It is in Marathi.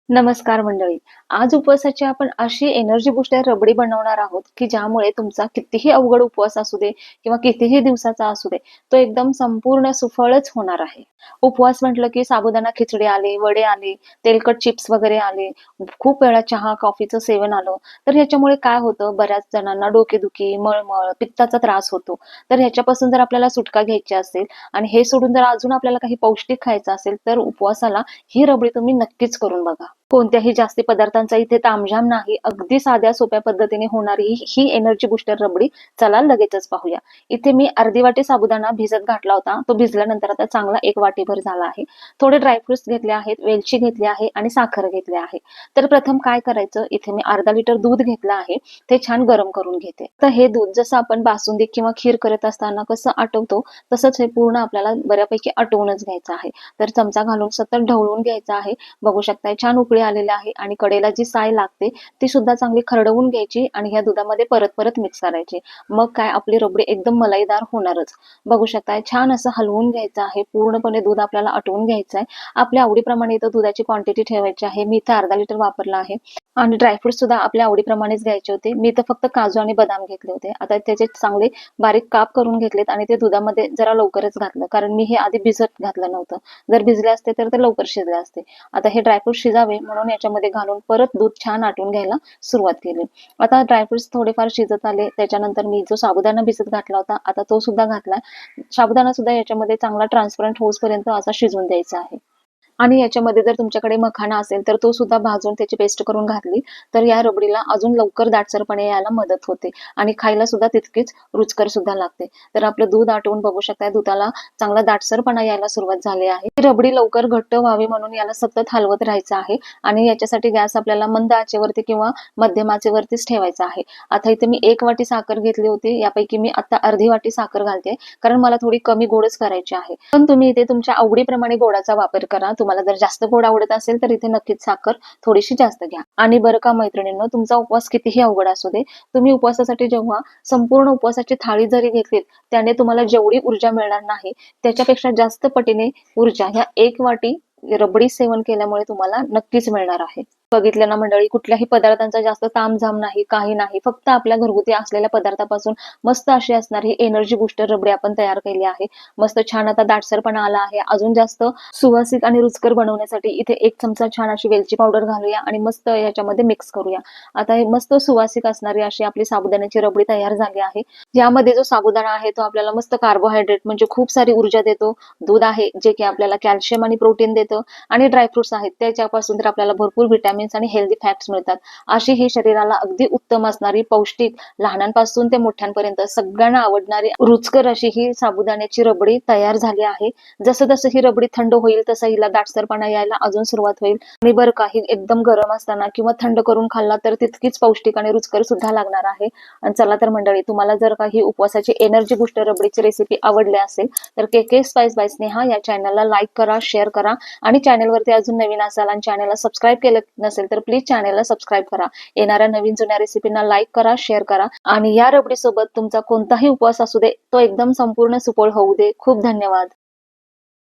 नमस्कार मंडळी. आज उपवासाची आपण अशी एनर्जी बूस्टर रबडी बनवणार आहोत, की ज्यामुळे तुमचा कितीही अवघड उपवास असू दे किंवा कितीही दिवसाचा असू दे, तो एकदम संपूर्ण सुफळच होणार आहे. उपवास म्हटलं की साबुदाणा खिचडी आले, वडे आले, तेलकट चिप्स वगैरे आले, खूप वेळा चहा, कॉफीचं सेवन आलं. तर ह्याच्यामुळे काय होतं, बऱ्याच जणांना डोकेदुखी, मळमळ, पित्ताचा त्रास होतो. तर ह्याच्यापासून जर आपल्याला सुटका घ्यायची असेल आणि हे सोडून जर अजून आपल्याला काही पौष्टिक खायचं असेल, तर उपवासाला ही रबडी तुम्ही नक्कीच करून बघा. कोणत्याही जास्ती पदार्थांचा इथे तामझाम नाही. अगदी साध्या सोप्या पद्धतीने होणारी ही एनर्जी बूस्टर रबडी चला लगेचच पाहूया. इथे मी अर्धी वाटी साबुदाणा भिजत घातला होता. तो भिजल्यानंतर आता चांगला 1 वाटीभर झाला आहे. थोडे ड्रायफ्रुट्स घेतले आहेत, वेलची घेतली आहे आणि साखर घेतली आहे. तर प्रथम काय करायचं, इथे मी अर्धा लिटर दूध घेतलं आहे. ते छान गरम करून घेते. तर हे दूध जसं आपण बासुंदी किंवा खीर करत असताना कसं आटवतो, तसंच हे पूर्ण आपल्याला बऱ्यापैकी आटवूनच घ्यायचं आहे. तर चमचा घालून सतत ढवळून घ्यायचं आहे. बघू शकताय छान उकळी आलेली आहे आणि कडेला जी साय लागते ती सुद्धा चांगली खरडवून घ्यायची आणि ह्या दुधामध्ये परत परत मिक्स करायची. मग काय आपली रबडी एकदम मलाईदार होणारच. बघू शकताय छान असं हलवून घ्यायचं आहे. पूर्णपणे दूध आपल्याला आटवून घ्यायचं आहे. आपल्या आवडीप्रमाणे इथं दुधाची क्वांटिटी ठेवायची आहे. मी इथं अर्धा लिटर वापरला आहे आणि ड्रायफ्रुट सुद्धा आपल्या आवडीप्रमाणेच घ्यायचे होते. मी तर फक्त काजू आणि बदाम घेतले होते. आता त्याचे चांगले बारीक काप करून घेतलेत आणि ते दुधामध्ये जरा लवकरच घातलं, कारण मी हे आधी भिजत घातलं नव्हतं. जर भिजले असते तर ते लवकर शिजले असते. आता हे ड्रायफ्रूट शिजावे म्हणून याच्यामध्ये घालून परत दूध छान आटून घ्यायला सुरुवात केली. आता ड्रायफ्रुट्स थोडेफार शिजत आले. त्याच्यानंतर मी जो साबुदाणा भिजत घातला होता, आता तो सुद्धा घातलाय. साबुदाणा सुद्धा याच्यामध्ये चांगला ट्रान्सपरंट होऊसपर्यंत असा शिजवून द्यायचा आहे. आणि याच्यामध्ये जर तुमच्याकडे मखाना असेल तर तो सुद्धा भाजून त्याची पेस्ट करून घातली तर या रबडीला अजून लवकर दाटसरपणे यायला मदत होते आणि खायला सुद्धा तितकीच रुचकर सुद्धा लागते. तर आपलं दूध आटवून बघू शकता, दुधाला चांगला दाटसरपणा यायला सुरुवात झाली आहे. ही रबडी लवकर घट्ट व्हावी म्हणून याला सतत हलवत राहायचं आहे आणि याच्यासाठी गॅस आपल्याला मंद आचेवरती किंवा मध्यम आचेवरतीच ठेवायचा आहे. आता इथे मी 1 वाटी साखर घेतली होती. यापैकी मी आता अर्धी वाटी साखर घालते, कारण मला थोडी कमी गोडच करायची आहे. पण तुम्ही इथे तुमच्या आवडीप्रमाणे गोडाचा वापर करा. तुम्हाला जर जास्त गोड आवडत असेल तर इथे नक्कीच साखर थोडीशी जास्त घ्या. आणि बरं का मैत्रिणींनो, तुमचा उपवास कितीही अवघड असू दे, तुम्ही उपवासासाठी जेव्हा संपूर्ण उपवासाची थाळी जरी घेतलीत, त्याने तुम्हाला जेवढी ऊर्जा मिळणार नाही, त्याच्यापेक्षा जास्त पटीने ऊर्जा ह्या 1 वाटी रबडी सेवन केल्यामुळे तुम्हाला नक्कीच मिळणार आहे. बघितलं ना मंडळी, कुठल्याही पदार्थांचा जास्त तामझाम नाही, काही नाही. फक्त आपल्या घरगुती असलेल्या पदार्थापासून मस्त अशी असणारी एनर्जी बूस्टर रबडी आपण तयार केली आहे. मस्त छान आता दाटसरपणा आला आहे. अजून जास्त सुवासिक आणि रुचकर बनवण्यासाठी इथे 1 चमचा छान अशी वेलची पावडर घालूया आणि मस्त याच्यामध्ये मिक्स करूया. आता हे मस्त सुवासिक असणारी अशी आपली साबुदाण्याची रबडी तयार झाली आहे. यामध्ये जो साबुदाणा आहे तो आपल्याला मस्त कार्बोहायड्रेट म्हणजे खूप सारी ऊर्जा देतो. दूध आहे जे की आपल्याला कॅल्शियम आणि प्रोटीन देतं आणि ड्रायफ्रुट्स आहेत त्याच्यापासून तर आपल्याला भरपूर व्हिटॅमिन्स आणि हेल्दी फॅट्स मिळतात. अशी ही शरीराला अगदी उत्तम असणारी पौष्टिक, लहानांपासून ते मोठ्यांपर्यंत सगळ्यांना आवडणारी रुचकर अशी ही साबुदाण्याची रबडी तयार झाली आहे. जसं जसं ही रबडी थंड होईल तसं हिला दाटसरपणा यायला अजून सुरुवात होईल. आणि बरं का, ही एकदम गरम असताना किंवा थंड करून खाल्ला तर तितकीच पौष्टिक आणि रुचकर सुद्धा लागणार आहे. आणि चला तर मंडळी, तुम्हाला जर काही उपवासाची एनर्जी बूस्टर रबडीची रेसिपी आवडली असेल तर के स्पाइस बाय स्नेहा या चॅनलला लाईक करा, शेअर करा आणि चॅनलवरती अजून नवीन असाल आणि चॅनलला सबस्क्राईब केलं नसेल तर प्लीज चॅनलला सबस्क्राईब करा. येणाऱ्या नवीन जुन्या रेसिपींना लाईक करा, शेअर करा आणि या रबडी सोबत तुमचा कोणताही उपवास असू दे, तो एकदम संपूर्ण सुफळ होऊ दे. खूप धन्यवाद.